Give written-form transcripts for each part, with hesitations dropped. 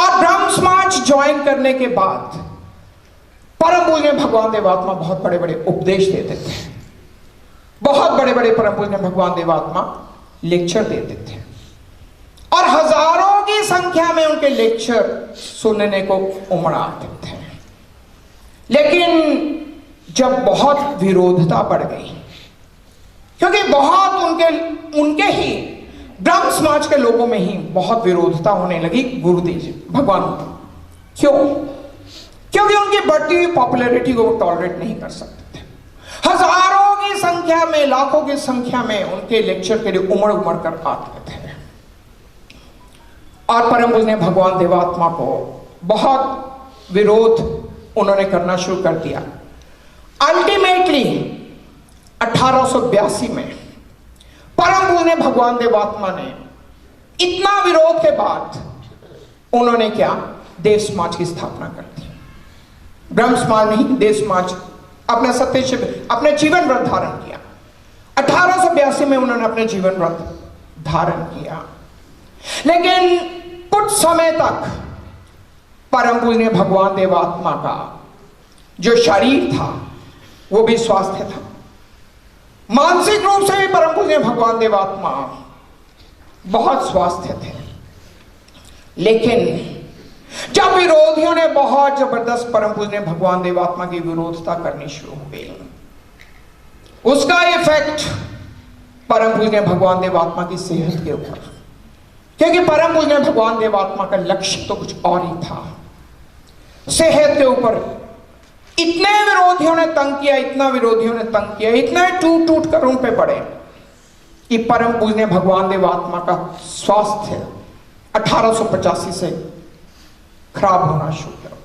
और ब्रह्म समाज ज्वाइन करने के बाद परम पूज्य भगवान देवात्मा बहुत बड़े बड़े उपदेश देते थे। बहुत बड़े बड़े परम पूज्य भगवान देवात्मा लेक्चर देते थे और हजारों की संख्या में उनके लेक्चर सुनने को उमड़ आते थे। लेकिन जब बहुत विरोधता बढ़ गई, क्योंकि बहुत उनके ही ब्रह्म समाज के लोगों में ही बहुत विरोधता होने लगी गुरुदेव जी भगवान। क्यों? क्योंकि उनकी बढ़ती हुई पॉपुलैरिटी को वो टॉलरेट नहीं कर सकते थे। हजारों की संख्या में, लाखों की संख्या में उनके लेक्चर के लिए उमड़ उमड़ कर आते थे और परम पूज्य भगवान देवात्मा को बहुत विरोध उन्होंने करना शुरू कर दिया। अल्टीमेटली 1882 में परम पूज्य भगवान देवात्मा ने इतना विरोध के बाद उन्होंने क्या, देव समाज की स्थापना कर दी। ब्रह्म समाज नहीं, देव समाज अपने सत्य अपने जीवन व्रत धारण किया। 1882 में उन्होंने अपने जीवन व्रत धारण किया। लेकिन कुछ समय तक परम पूज्य भगवान देवात्मा का जो शरीर था वो भी स्वास्थ्य था। मानसिक रूप से भी परम पूज्य भगवान देवात्मा बहुत स्वास्थ्य थे। लेकिन जब विरोधियों ने बहुत जबरदस्त परम पूज्य भगवान देवात्मा की विरोधता करनी शुरू हो गई, उसका इफेक्ट परम पूज्य भगवान देवात्मा की सेहत के ऊपर, क्योंकि परम पूज्य भगवान देवात्मा का लक्ष्य तो कुछ और ही था। सेहत के ऊपर इतने विरोधियों ने तंग किया, इतना विरोधियों ने तंग किया, इतने टूट टूट कर उन पे पड़े कि परम पूज्य भगवान देवात्मा का स्वास्थ्य 1885 से खराब होना शुरू हुआ।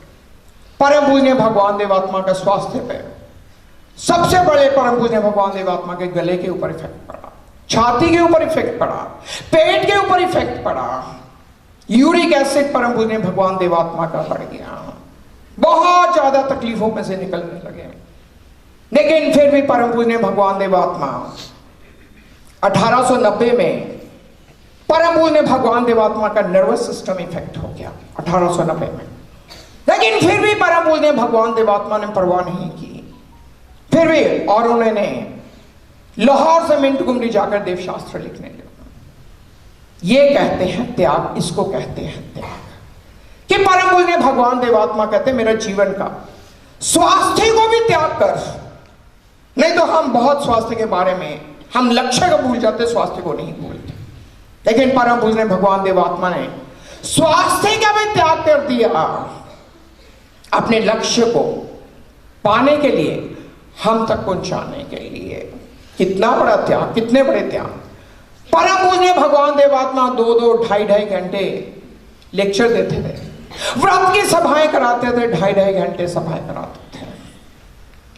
परम पूज्य भगवान देवात्मा का स्वास्थ्य पे सबसे बड़े परम पूज्य भगवान देवात्मा के गले के ऊपर इफेक्ट पड़ा, छाती के ऊपर इफेक्ट पड़ा, पेट के ऊपर इफेक्ट पड़ा। यूरिक एसिड परम पूज्य भगवान देवात्मा का बढ़ गया, बहुत ज्यादा तकलीफों में से निकलने लगे। लेकिन फिर भी परम पूज्य भगवान देवात्मा 1890 में परम पूज्य भगवान देवात्मा का नर्वस सिस्टम इफेक्ट हो गया 1890 में। लेकिन फिर भी परम पूज्य भगवान देवात्मा ने परवाह नहीं की। फिर भी और उन्होंने लाहौर से मिंटगुमरी जाकर देवशास्त्र लिखने लगे। ये कहते हैं त्याग, इसको कहते हैं त्याग, कि परम पूज्य भगवान देवात्मा कहते हैं मेरा जीवन का स्वास्थ्य को भी त्याग कर। नहीं तो हम बहुत स्वास्थ्य के बारे में हम लक्ष्य को भूल जाते, स्वास्थ्य को नहीं भूलते। लेकिन परम पूज्य भगवान देवात्मा ने स्वास्थ्य का भी त्याग कर दिया अपने लक्ष्य को पाने के लिए, हम तक पहुंचाने के लिए। कितना बड़ा त्याग, कितने बड़े त्याग। परम पूज्य भगवान देवात्मा 2-2, 2.5 घंटे लेक्चर देते थे, व्रत की सभाएं कराते थे, 2.5 घंटे सभाएं कराते थे।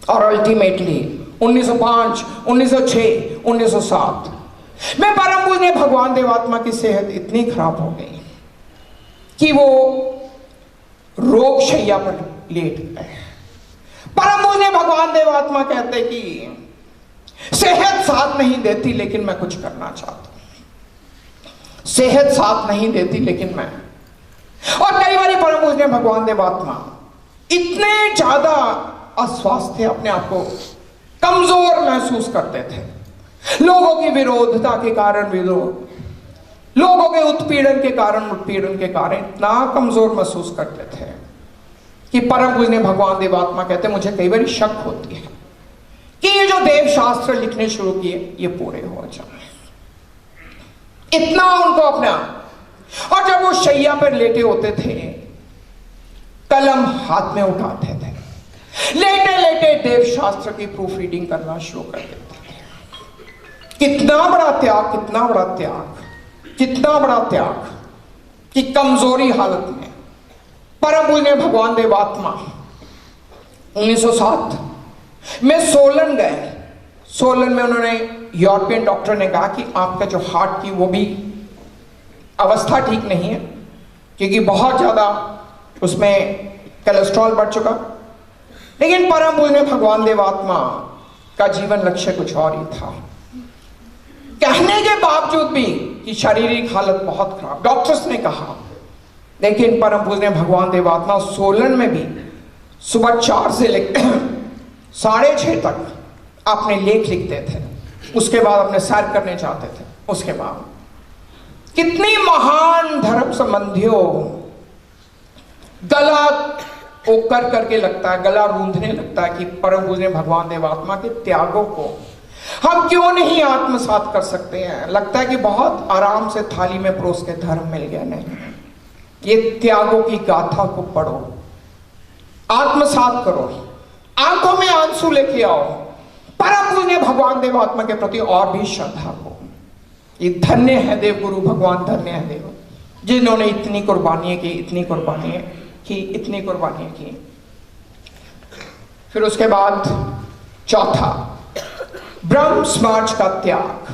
और अल्टीमेटली 1905, 1906, 1907 में परम पूज्य भगवान देवात्मा की सेहत इतनी खराब हो गई कि वो रोग शैया पर लेट गए। परम पूज्य भगवान देवात्मा कहते कि सेहत साथ नहीं देती लेकिन मैं कुछ करना चाहता हूं, सेहत साथ नहीं देती लेकिन मैं। और कई बार परम पूज्य भगवान देवात्मा इतने ज्यादा अस्वास्थ्य, अपने आप को कमजोर महसूस करते थे। लोगों की विरोधता के कारण विरोध, लोगों के उत्पीड़न के कारण इतना कमजोर महसूस करते थे कि परम पूज्य भगवान देवात्मा कहते मुझे कई बार शक होती है कि ये जो देव शास्त्र लिखने शुरू किए ये पूरे हो जाए। इतना उनको अपना। और जब वो शैया पर लेटे होते थे, कलम हाथ में उठाते थे, लेटे लेटे देव शास्त्र की प्रूफ रीडिंग करना शुरू कर देते थे। कितना बड़ा त्याग, कितना बड़ा त्याग, कितना बड़ा त्याग कि कमजोरी हालत में परम पूज्य भगवान देवात्मा 1907 में सोलन गए। सोलन में उन्होंने, यूरोपियन डॉक्टर ने कहा कि आपका जो हार्ट की वो भी अवस्था ठीक नहीं है, क्योंकि बहुत ज्यादा उसमें कोलेस्ट्रॉल बढ़ चुका। लेकिन परम पूज्य भगवान देवात्मा का जीवन लक्ष्य कुछ और ही था। कहने के बावजूद भी कि शारीरिक हालत बहुत खराब, डॉक्टर्स ने कहा लेकिन परम पूजनीय भगवान देवात्मा सोलन में भी सुबह 4 से लेकर 6:30 तक अपने लेख लिखते थे, उसके बाद अपने सैर करने जाते थे। उसके बाद कितनी महान धर्म संबंधियों गला वो कर करके लगता है, गला रूंधने लगता है कि परम पूजनीय भगवान देवात्मा के त्यागों को हम क्यों नहीं आत्मसात कर सकते हैं। लगता है कि बहुत आराम से थाली में परोस के धर्म मिल गया। नहीं, ये त्यागों की गाथा को पढ़ो, आत्मसात करो, आंखों में आंसू लेके आओ, परम पूजनीय भगवान देवात्मा के प्रति और भी श्रद्धा को। ये धन्य है देव गुरु भगवान, धन्य है देव जिन्होंने इतनी कुर्बानियां की, इतनी कुर्बानियां की, इतनी कुर्बानियां की। फिर उसके बाद चौथा, ब्रह्म समाज का त्याग।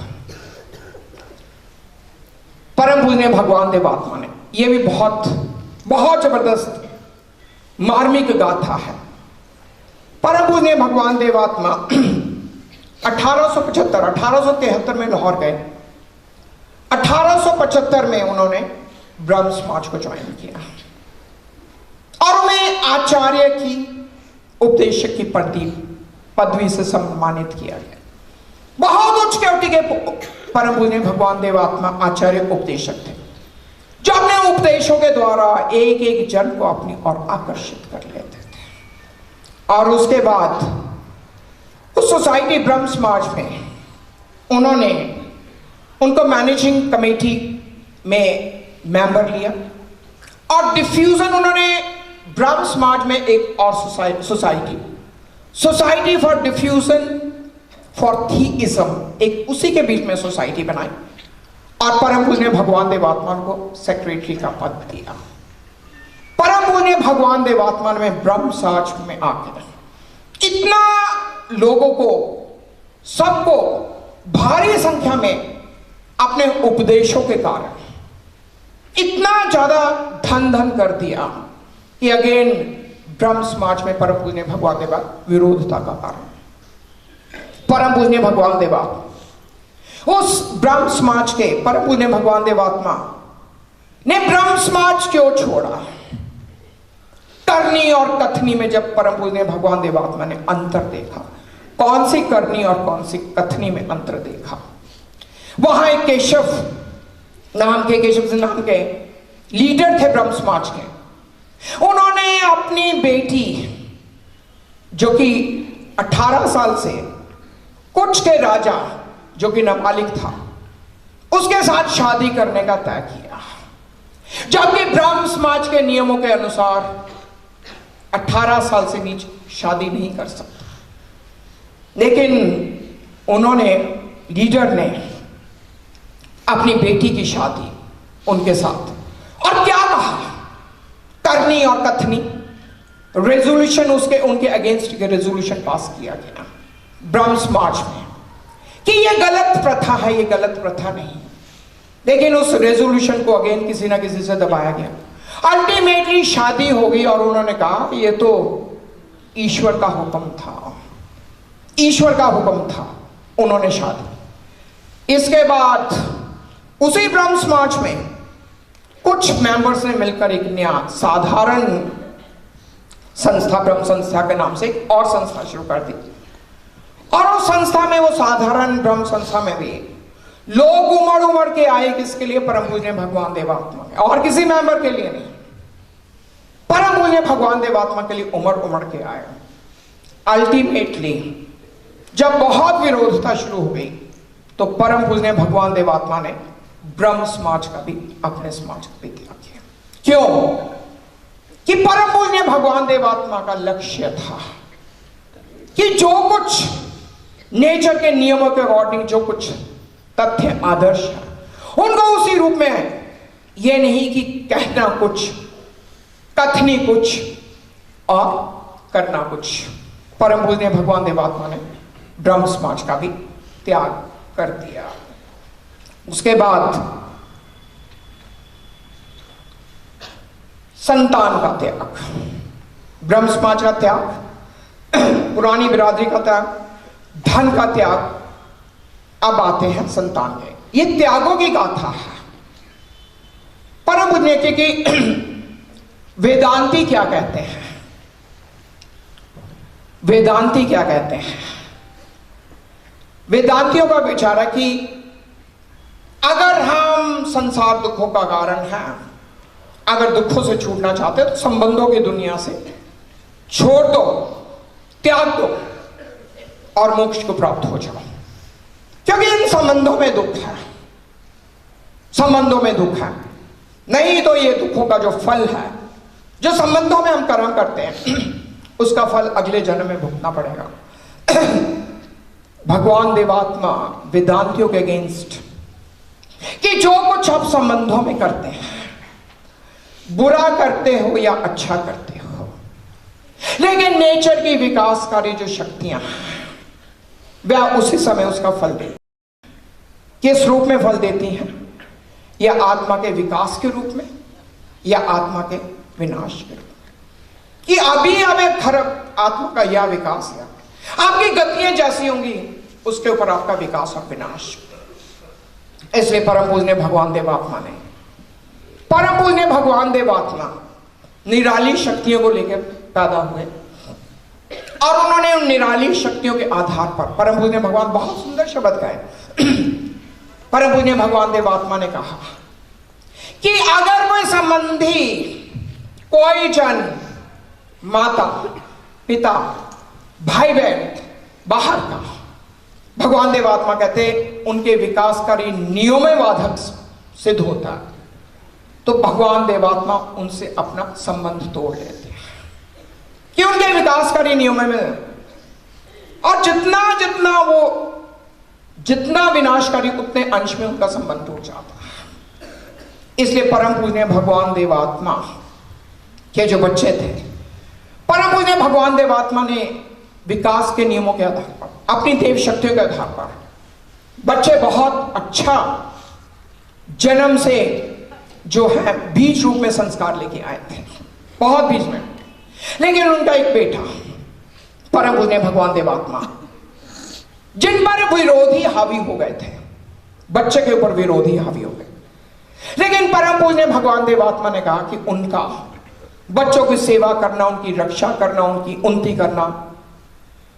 परम पूजनीय भगवान देवात्मा ने, यह भी बहुत बहुत जबरदस्त मार्मिक गाथा है। परम पूजनीय भगवान देवात्मा 1873 में लाहौर गए। 1875 में उन्होंने ब्रह्म समाज को ज्वाइन किया और उन्हें आचार्य की उपदेशक की पदवी से सम्मानित किया गया। बहुत उच्च कोटि के परम पूजनीय भगवान देवात्मा आचार्य उपदेशक थे, जो अपने उपदेशों के द्वारा एक एक जन को अपनी ओर आकर्षित कर लेते थे। और उसके बाद उस सोसाइटी ब्रह्म समाज में उन्होंने उनको मैनेजिंग कमेटी में मेंबर लिया और डिफ्यूजन उन्होंने ब्रह्म समाज में एक और सोसाइटी फॉर डिफ्यूजन फॉर थीइज्म, एक उसी के बीच में सोसाइटी बनाई और परम पूजनीय भगवान देवात्मा को सेक्रेटरी का पद दिया। परम पूजनीय भगवान देवात्मा ने ब्रह्म समाज में आकर इतना लोगों को, सबको भारी संख्या में अपने उपदेशों के कारण इतना ज्यादा धन कर दिया कि अगेन ब्रह्म समाज में परम पूजनीय भगवान देवा विरोधता का कारण। परम पूजनीय भगवान देवा उस ब्रह्म समाज के परम पूजनीय भगवान देवात्मा ने ब्रह्म समाज क्यों छोड़ा? करनी और कथनी में जब परम पूजनीय भगवान देवात्मा ने अंतर देखा, कौन सी करनी और कौन सी कथनी में अंतर देखा, वहां एक केशव जी नाम के लीडर थे ब्रह्म समाज के। उन्होंने अपनी बेटी जो कि 18 साल से कुछ के राजा जो कि नाबालिग था, उसके साथ शादी करने का तय किया, जबकि ब्रह्म समाज के नियमों के अनुसार 18 साल से नीचे शादी नहीं कर सकता। लेकिन उन्होंने, लीडर ने अपनी बेटी की शादी उनके साथ, और क्या कहा, करनी और कथनी रेजोल्यूशन, उनके अगेंस्ट रेजोल्यूशन पास किया गया ब्रह्म समाज में कि यह गलत प्रथा है, यह गलत प्रथा नहीं। लेकिन उस रेजोल्यूशन को अगेन किसी ना किसी से दबाया गया। अल्टीमेटली शादी हो गई और उन्होंने कहा यह तो ईश्वर का हुक्म था, ईश्वर का हुक्म था। उन्होंने शादी। इसके बाद उसी ब्रह्म समाज में कुछ मेंबर्स ने मिलकर एक नया साधारण संस्था, ब्रह्म संस्था के नाम से एक और संस्था शुरू कर दी। और उस संस्था में, वो साधारण ब्रह्म संस्था में भी लोग उमड़ के आए। किसके लिए? परम पूजनीय भगवान देवात्मा के, और किसी मेंबर के लिए नहीं, परम पूजनीय भगवान देवात्मा के लिए उमड़ के आए। अल्टीमेटली जब बहुत विरोधता शुरू हो गई तो परम पूजनीय भगवान देवात्मा ने ब्रह्म समाज का भी, अपने समाज का भी त्याग किया। क्यों? कि परम पूजनीय भगवान देवात्मा का लक्ष्य था कि जो कुछ नेचर के नियमों के अकॉर्डिंग जो कुछ तथ्य आदर्श है, उनको उसी रूप में है। यह नहीं कि कहना कुछ, कथनी कुछ और करना कुछ। परम पूजनीय भगवान देवात्मा ने ब्रह्म समाज का भी त्याग कर दिया। उसके बाद संतान का त्याग, ब्रह्म समाज का त्याग, पुरानी बिरादरी का त्याग, धन का त्याग। अब आते हैं संतान के। ये त्यागों की गाथा है। परम पूजनीय की वेदांती क्या कहते हैं? वेदांती क्या कहते हैं? वेदांतियों का विचार है कि अगर हम संसार दुखों का कारण है, अगर दुखों से छूटना चाहते हो तो संबंधों की दुनिया से छोड़ दो, त्याग दो और मोक्ष को प्राप्त हो जाओ। क्योंकि इन संबंधों में दुख है, संबंधों में दुख है। नहीं तो ये दुखों का जो फल है, जो संबंधों में हम कर्म करते हैं, उसका फल अगले जन्म में भुगतना पड़ेगा। भगवान देवात्मा वेदांतियों के अगेंस्ट कि जो कुछ आप संबंधों में करते हैं, बुरा करते हो या अच्छा करते हो, लेकिन नेचर की विकासकारी जो शक्तियां वह उसी समय उसका फल देती, किस रूप में फल देती हैं? या आत्मा के विकास के रूप में या आत्मा के विनाश के रूप में। कि अभी अब एक खराब आत्मा का यह विकास है, आपकी गतियां जैसी होंगी उसके ऊपर आपका विकास और विनाश। इसलिए परम पूज्य भगवान देवात्मा ने, परम पूज्य भगवान देवात्मा निराली शक्तियों को लेकर पैदा हुए और उन्होंने उन निराली शक्तियों के आधार पर परम पूज्य भगवान बहुत सुंदर शब्द कहे। परम पूज्य भगवान देवात्मा ने कहा कि अगर कोई संबंधी, कोई जन, माता पिता, भाई बहन बाहर का, भगवान देवात्मा कहते उनके विकासकारी नियमों में बाधक सिद्ध होता है तो भगवान देवात्मा उनसे अपना संबंध तोड़ लेते हैं कि उनके विकासकारी नियमों में, और जितना विनाशकारी उतने अंश में उनका संबंध टूट जाता है। इसलिए परम पूज्य भगवान देवात्मा के जो बच्चे थे, परम पूज्य भगवान देवात्मा ने विकास के नियमों के आधार पर, अपनी देव शक्तियों के आधार पर बच्चे बहुत अच्छा जन्म से जो है बीज रूप में संस्कार लेके आए थे, बहुत बीज में। लेकिन उनका एक बेटा परम पूज्य भगवान देवात्मा, जिन पर विरोधी हावी हो गए थे, बच्चे के ऊपर विरोधी हावी हो गए। लेकिन परम पूज्य भगवान देवात्मा ने कहा कि उनका बच्चों की सेवा करना, उनकी रक्षा करना, उनकी उन्नति करना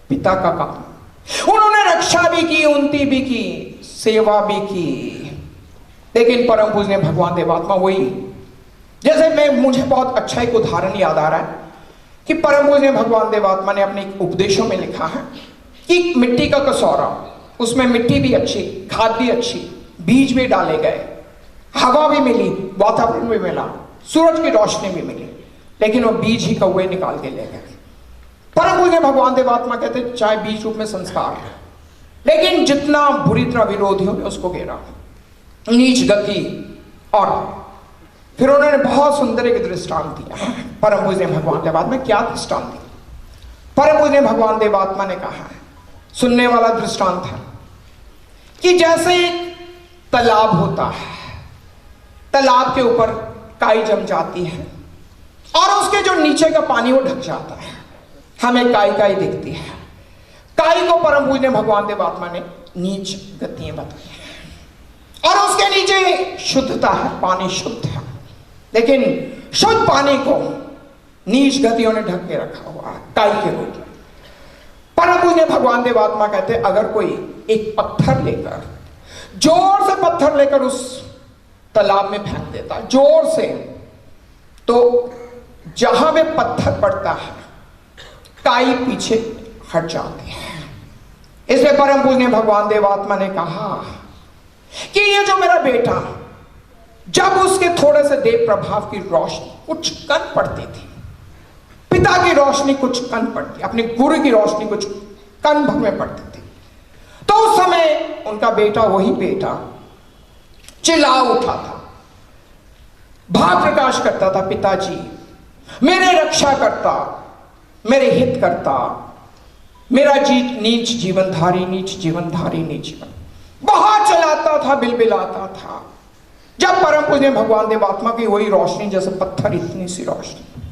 पिता का काम। उन्होंने रक्षा भी की, उन्नति भी की, सेवा भी की। लेकिन परम पूज्य भगवान देवात्मा वही, जैसे मुझे बहुत अच्छा एक उदाहरण याद आ रहा है कि परम पूज्य भगवान देवात्मा ने अपने उपदेशों में लिखा है कि मिट्टी का कसौरा, उसमें मिट्टी भी अच्छी, खाद भी अच्छी, बीज भी डाले गए, हवा भी मिली, वातावरण भी मिला, सूरज की रोशनी भी मिली, लेकिन वो बीज ही कौवे निकाल के ले गए। परम पूज्य भगवान देवात्मा कहते चाहे बीज रूप में संस्कार है, लेकिन जितना बुरी तरह विरोधियों ने उसको घेरा, नीच गति, और फिर उन्होंने बहुत सुंदर एक दृष्टांत दिया। परम पूज्य भगवान देवात्मा क्या दृष्टांत दिया? परम पूज्य भगवान देवात्मा ने कहा है, सुनने वाला दृष्टांत है कि जैसे तालाब होता है, तालाब के ऊपर काई जम जाती है और उसके जो नीचे का पानी वो ढक जाता है, हमें काई काई दिखती है। काई को परम पूज्य भगवान देवात्मा ने नीच गतियां बताई हैं और उसके नीचे शुद्धता है, पानी शुद्ध है, लेकिन शुद्ध पानी को नीच गतियों ने ढक के रखा हुआ है काई के रूप में। परम पूज्य भगवान देवात्मा कहते अगर कोई एक पत्थर लेकर, जोर से पत्थर लेकर उस तालाब में फेंक देता है, जोर से, तो जहां में पत्थर पड़ता है काई पीछे हट जाती है। इसलिए परम पूज्य भगवान देवात्मा ने कहा कि ये जो मेरा बेटा, जब उसके थोड़े से देव प्रभाव की रोशनी कुछ कन पड़ती थी, पिता की रोशनी कुछ कन पड़ती, अपने गुरु की रोशनी कुछ कन भर में पड़ती थी, तो उस समय उनका बेटा, वही बेटा चिल्ला उठा था, भाव प्रकाश करता था, पिताजी मेरे रक्षा करता, मेरे हित करता, मेरा नीच जीवनधारी, नीच जीवनधारी, नीच जीवन, बहुत चलाता था, बिलबिलाता था। जब परम पूज्य भगवान देवात्मा की वही रोशनी, जैसे पत्थर इतनी सी रोशनी,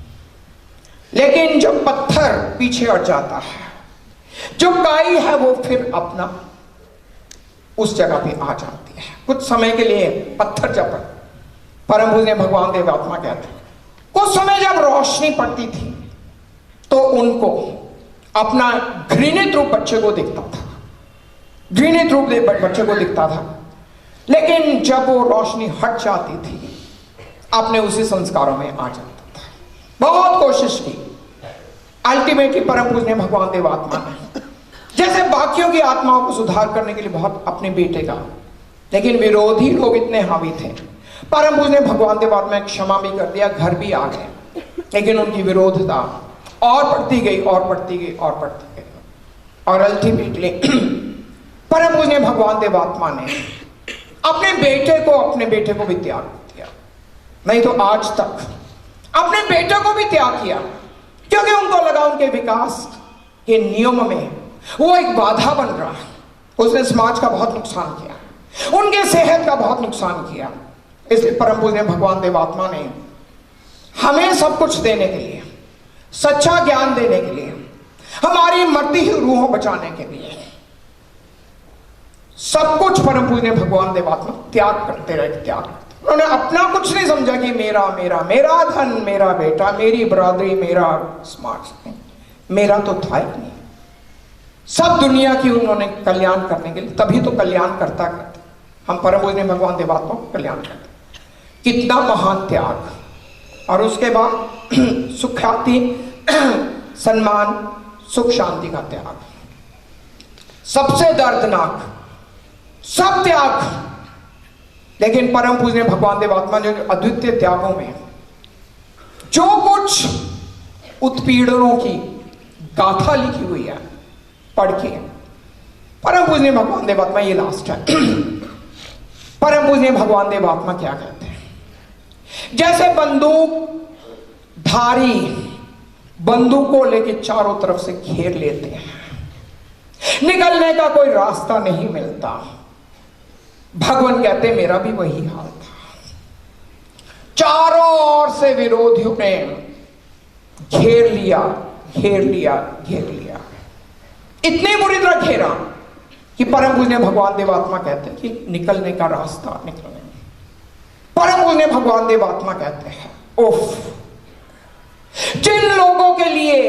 लेकिन जब पत्थर पीछे हट जाता है, जो काई है वो फिर अपना उस जगह पे आ जाती है। कुछ समय के लिए पत्थर जब परम पूज्य भगवान देवात्मा कहते कुछ समय जब रोशनी पड़ती थी तो उनको अपना घृणित रूप बच्चे को दिखता था, घृणित रूप बच्चे को दिखता था। लेकिन जब वो रोशनी हट जाती थी, अपने उसी संस्कारों में आ जाता था। बहुत कोशिश की, अल्टीमेटली परम पूजनीय भगवान देवात्मा ने जैसे बाकियों की आत्माओं को सुधार करने के लिए बहुत अपने बेटे का, लेकिन विरोधी लोग इतने हावी थे, परम पूजनीय भगवान देवात्मा ने क्षमा भी कर दिया, घर भी आ गए, लेकिन उनकी विरोधता और बढ़ती गई और बढ़ती गई और बढ़ती गई, और अल्टीमेटली परम पूजनीय भगवान देवात्मा ने अपने बेटे को भी त्याग दिया। नहीं तो आज तक अपने बेटे को भी त्याग किया, क्योंकि उनको लगा उनके विकास के नियम में वो एक बाधा बन रहा है। उसने समाज का बहुत नुकसान किया, उनके सेहत का बहुत नुकसान किया। इसलिए परम पूजनीय भगवान देवात्मा ने हमें सब कुछ देने के लिए, सच्चा ज्ञान देने के लिए, हमारी मरती हुई रूहों बचाने के लिए सब कुछ परम पूजनीय भगवान देवात्मा त्याग करते रहे, त्याग करते। उन्होंने अपना कुछ नहीं समझा कि मेरा मेरा मेरा धन, मेरा बेटा, मेरी बरादरी, मेरा समाज, मेरा तो था ही नहीं। सब दुनिया की उन्होंने कल्याण करने के लिए, तभी तो कल्याण करता करते हम परम पूजनीय भगवान देवात्मा को कल्याण करते। कितना महान त्याग, और उसके बाद सुख ख्याति, सम्मान, सुख शांति का त्याग, सबसे दर्दनाक सब त्याग। लेकिन परम पूजनीय भगवान देवात्मा ने अद्वितीय त्यागों में जो कुछ उत्पीड़नों की गाथा लिखी हुई है, पढ़ के परम पूजनीय भगवान देवात्मा, ये लास्ट है, परम पूजनीय भगवान देवात्मा क्या कहते हैं? जैसे बंदूक धारी बंदूक को लेके चारों तरफ से घेर लेते हैं, निकलने का कोई रास्ता नहीं मिलता। भगवान कहते मेरा भी वही हाल था, चारों ओर से विरोधियों ने घेर लिया, घेर लिया, घेर लिया, इतनी बुरी तरह घेरा कि परम पूजनीय भगवान देवात्मा कहते हैं कि निकलने का रास्ता निकलने। परम पूजनीय भगवान देवात्मा कहते हैं, उफ, जिन लोगों के लिए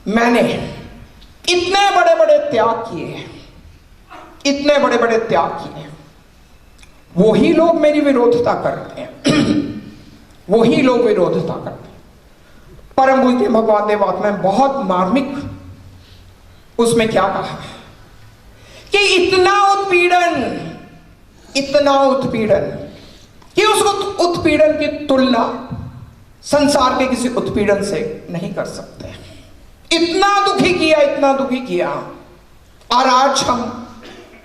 मैंने इतने बड़े बड़े त्याग किए, इतने बड़े बड़े त्याग किए, वही लोग मेरी विरोधता कर रहे हैं, वही लोग विरोधता करते हैं। परम पूजनीय भगवान देवात्मा ने बहुत मार्मिक उसमें क्या कहा कि इतना उत्पीड़न कि उस उत्पीड़न की तुलना संसार के किसी उत्पीड़न से नहीं कर सकते। इतना दुखी किया, इतना दुखी किया, और आज हम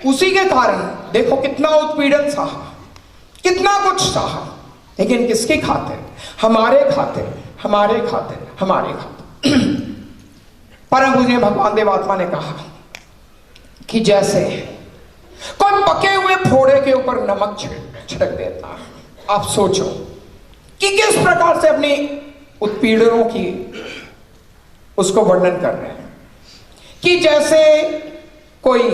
उसी के कारण देखो कितना उत्पीड़न सहा, कितना कुछ सहा, लेकिन किसके खातिर? हमारे खातिर, हमारे खातिर, हमारे खातिर। परम पूजनीय भगवान देवात्मा ने कहा कि जैसे कोई पके हुए फोड़े के ऊपर नमक छिड़क देता है, आप सोचो कि किस प्रकार से अपनी उत्पीड़नों की उसको वर्णन कर रहे हैं कि जैसे कोई